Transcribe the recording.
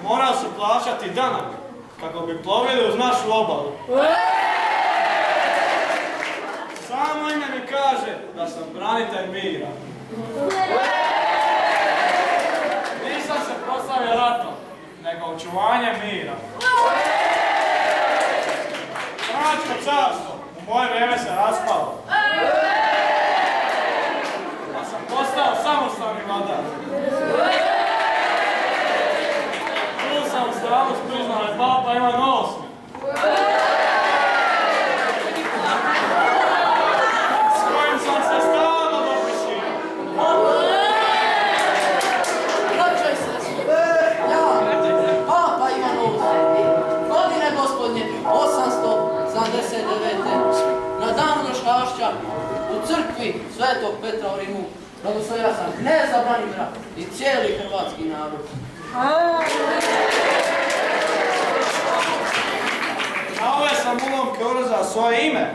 morao su plaćati danak kako bi plovili uz našu obalu. Samo ime mi kaže da sam branitelj mira. Nisam se proslavio ratom, nego očuvanjem mira. Hrvatsko carstvo u moje vrijeme se raspalo. Pa sam postao samostalni vladar. Tu sam ustavnost priznao je Papa Ivan VIII. S kojim sam se stalno dopisio. Vraćaj se! Ja, Papa Ivan VIII, godine gospodnje 879. Na dan Roškašća u crkvi Svetog Petra u Rimu blagoslovio sam kneza Branimira i cijeli hrvatski narod. Na ove sam ulomke urezao svoje ime.